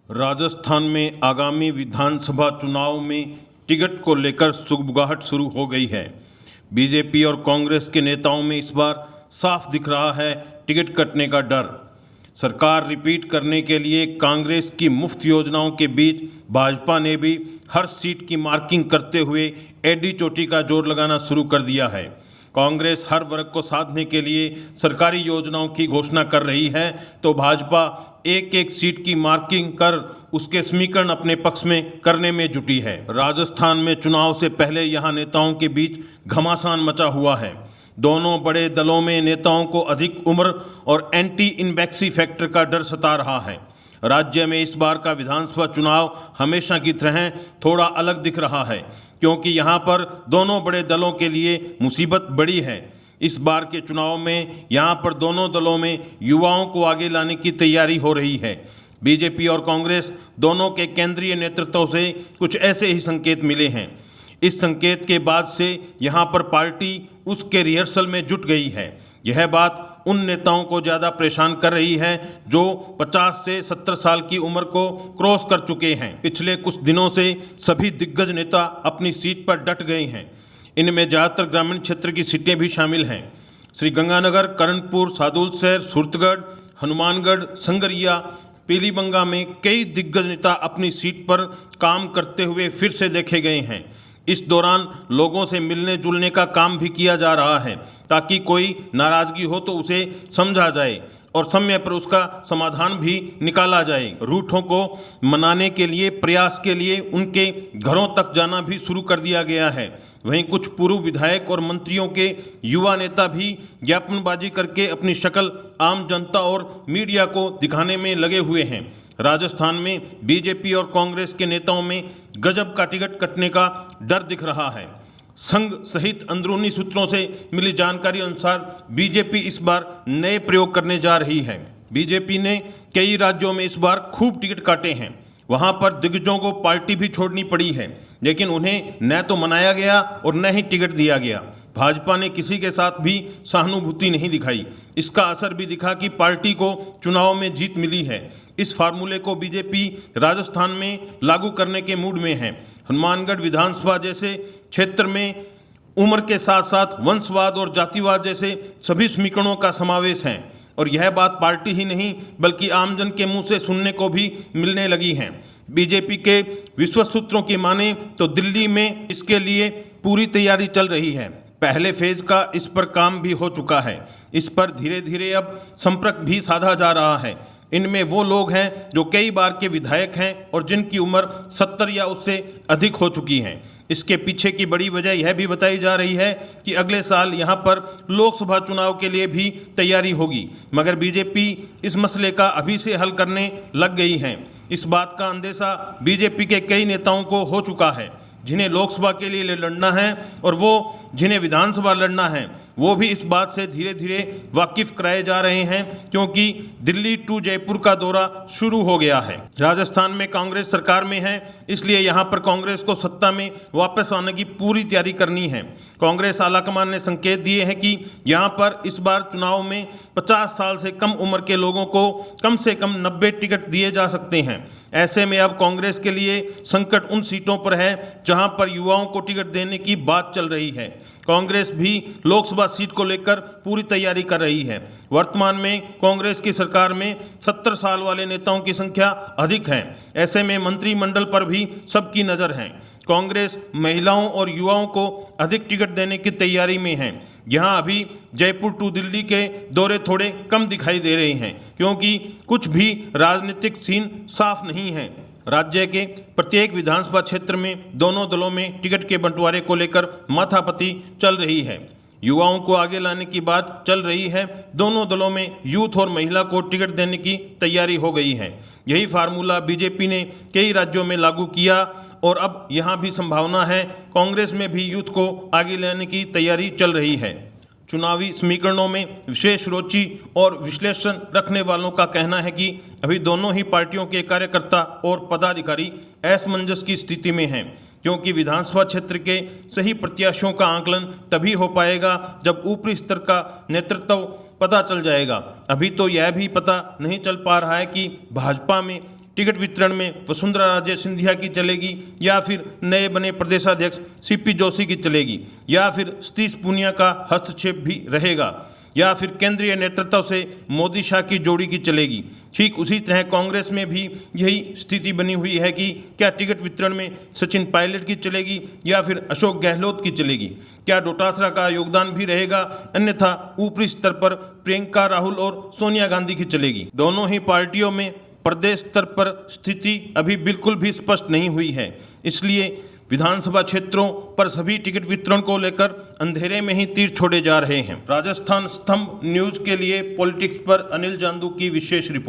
राजस्थान में आगामी विधानसभा चुनाव में टिकट को लेकर सुगबुगाहट शुरू हो गई है। बीजेपी और कांग्रेस के नेताओं में इस बार साफ दिख रहा है टिकट कटने का डर। सरकार रिपीट करने के लिए कांग्रेस की मुफ्त योजनाओं के बीच भाजपा ने भी हर सीट की मार्किंग करते हुए एडी चोटी का जोर लगाना शुरू कर दिया है। कांग्रेस हर वर्ग को साधने के लिए सरकारी योजनाओं की घोषणा कर रही है, तो भाजपा एक एक सीट की मार्किंग कर उसके समीकरण अपने पक्ष में करने में जुटी है। राजस्थान में चुनाव से पहले यहां नेताओं के बीच घमासान मचा हुआ है। दोनों बड़े दलों में नेताओं को अधिक उम्र और एंटी इनबैक्सी फैक्टर का डर सता रहा है। राज्य में इस बार का विधानसभा चुनाव हमेशा की तरह थोड़ा अलग दिख रहा है, क्योंकि यहां पर दोनों बड़े दलों के लिए मुसीबत बड़ी है। इस बार के चुनाव में यहां पर दोनों दलों में युवाओं को आगे लाने की तैयारी हो रही है। बीजेपी और कांग्रेस दोनों के केंद्रीय नेतृत्व से कुछ ऐसे ही संकेत मिले हैं। इस संकेत के बाद से यहां पर पार्टी उसके रिहर्सल में जुट गई है। यह बात उन नेताओं को ज़्यादा परेशान कर रही है जो 50 से 70 साल की उम्र को क्रॉस कर चुके हैं। पिछले कुछ दिनों से सभी दिग्गज नेता अपनी सीट पर डट गए हैं। इनमें ज़्यादातर ग्रामीण क्षेत्र की सीटें भी शामिल हैं। श्रीगंगानगर, करणपुर, सादुलशहर, सूरतगढ़, हनुमानगढ़, संगरिया, पीलीबंगा में कई दिग्गज नेता अपनी सीट पर काम करते हुए फिर से देखे गए हैं। इस दौरान लोगों से मिलने जुलने का काम भी किया जा रहा है, ताकि कोई नाराज़गी हो तो उसे समझा जाए और समय पर उसका समाधान भी निकाला जाए। रूठों को मनाने के लिए प्रयास के लिए उनके घरों तक जाना भी शुरू कर दिया गया है। वहीं कुछ पूर्व विधायक और मंत्रियों के युवा नेता भी ज्ञापनबाजी करके अपनी शक्ल आम जनता और मीडिया को दिखाने में लगे हुए हैं। राजस्थान में बीजेपी और कांग्रेस के नेताओं में गजब का टिकट कटने का डर दिख रहा है। संघ सहित अंदरूनी सूत्रों से मिली जानकारी अनुसार बीजेपी इस बार नए प्रयोग करने जा रही है। बीजेपी ने कई राज्यों में इस बार खूब टिकट काटे हैं। वहां पर दिग्गजों को पार्टी भी छोड़नी पड़ी है, लेकिन उन्हें न तो मनाया गया और न ही टिकट दिया गया। भाजपा ने किसी के साथ भी सहानुभूति नहीं दिखाई। इसका असर भी दिखा कि पार्टी को चुनाव में जीत मिली है। इस फार्मूले को बीजेपी राजस्थान में लागू करने के मूड में है। हनुमानगढ़ विधानसभा जैसे क्षेत्र में उम्र के साथ साथ वंशवाद और जातिवाद जैसे सभी समीकरणों का समावेश है, और यह बात पार्टी ही नहीं बल्कि आमजन के मुंह से सुनने को भी मिलने लगी है। बीजेपी के विश्वस्त सूत्रों की माने तो दिल्ली में इसके लिए पूरी तैयारी चल रही है। पहले फेज का इस पर काम भी हो चुका है। इस पर धीरे धीरे अब संपर्क भी साधा जा रहा है। इनमें वो लोग हैं जो कई बार के विधायक हैं और जिनकी उम्र 70 या उससे अधिक हो चुकी है। इसके पीछे की बड़ी वजह यह भी बताई जा रही है कि अगले साल यहां पर लोकसभा चुनाव के लिए भी तैयारी होगी, मगर बीजेपी इस मसले का अभी से हल करने लग गई है। इस बात का अंदेशा बीजेपी के कई नेताओं को हो चुका है। जिन्हें लोकसभा के लिए लड़ना है और वो जिन्हें विधानसभा लड़ना है, वो भी इस बात से धीरे धीरे वाकिफ कराए जा रहे हैं, क्योंकि दिल्ली टू जयपुर का दौरा शुरू हो गया है। राजस्थान में कांग्रेस सरकार में है, इसलिए यहाँ पर कांग्रेस को सत्ता में वापस आने की पूरी तैयारी करनी है। कांग्रेस आलाकमान ने संकेत दिए हैं कि यहाँ पर इस बार चुनाव में 50 साल से कम उम्र के लोगों को कम से कम 90 टिकट दिए जा सकते हैं। ऐसे में अब कांग्रेस के लिए संकट उन सीटों पर है जहां पर युवाओं को टिकट देने की बात चल रही है। कांग्रेस भी लोकसभा सीट को लेकर पूरी तैयारी कर रही है। वर्तमान में कांग्रेस की सरकार में 70 साल वाले नेताओं की संख्या अधिक है। ऐसे में मंत्रिमंडल पर भी सबकी नज़र है। कांग्रेस महिलाओं और युवाओं को अधिक टिकट देने की तैयारी में है। यहाँ अभी जयपुर टू दिल्ली के दौरे थोड़े कम दिखाई दे रहे हैं, क्योंकि कुछ भी राजनीतिक सीन साफ नहीं है। राज्य के प्रत्येक विधानसभा क्षेत्र में दोनों दलों में टिकट के बंटवारे को लेकर माथापच्ची चल रही है। युवाओं को आगे लाने की बात चल रही है। दोनों दलों में यूथ और महिला को टिकट देने की तैयारी हो गई है। यही फार्मूला बीजेपी ने कई राज्यों में लागू किया और अब यहाँ भी संभावना है कांग्रेस में भी यूथ को आगे लाने की तैयारी चल रही है। चुनावी समीकरणों में विशेष रुचि और विश्लेषण रखने वालों का कहना है कि अभी दोनों ही पार्टियों के कार्यकर्ता और पदाधिकारी असमंजस की स्थिति में हैं, क्योंकि विधानसभा क्षेत्र के सही प्रत्याशियों का आकलन तभी हो पाएगा जब ऊपरी स्तर का नेतृत्व पता चल जाएगा। अभी तो यह भी पता नहीं चल पा रहा है कि भाजपा में टिकट वितरण में वसुंधरा राजे सिंधिया की चलेगी या फिर नए बने प्रदेशाध्यक्ष सीपी जोशी की चलेगी या फिर सतीश पूनिया का हस्तक्षेप भी रहेगा या फिर केंद्रीय नेतृत्व से मोदी शाह की जोड़ी की चलेगी। ठीक उसी तरह कांग्रेस में भी यही स्थिति बनी हुई है कि क्या टिकट वितरण में सचिन पायलट की चलेगी या फिर अशोक गहलोत की चलेगी, क्या डोटासरा का योगदान भी रहेगा, अन्यथा ऊपरी स्तर पर प्रियंका राहुल और सोनिया गांधी की चलेगी। दोनों ही पार्टियों में प्रदेश स्तर पर स्थिति अभी बिल्कुल भी स्पष्ट नहीं हुई है, इसलिए विधानसभा क्षेत्रों पर सभी टिकट वितरण को लेकर अंधेरे में ही तीर छोड़े जा रहे हैं। राजस्थान स्तंभ न्यूज के लिए पॉलिटिक्स पर अनिल जांदू की विशेष रिपोर्ट।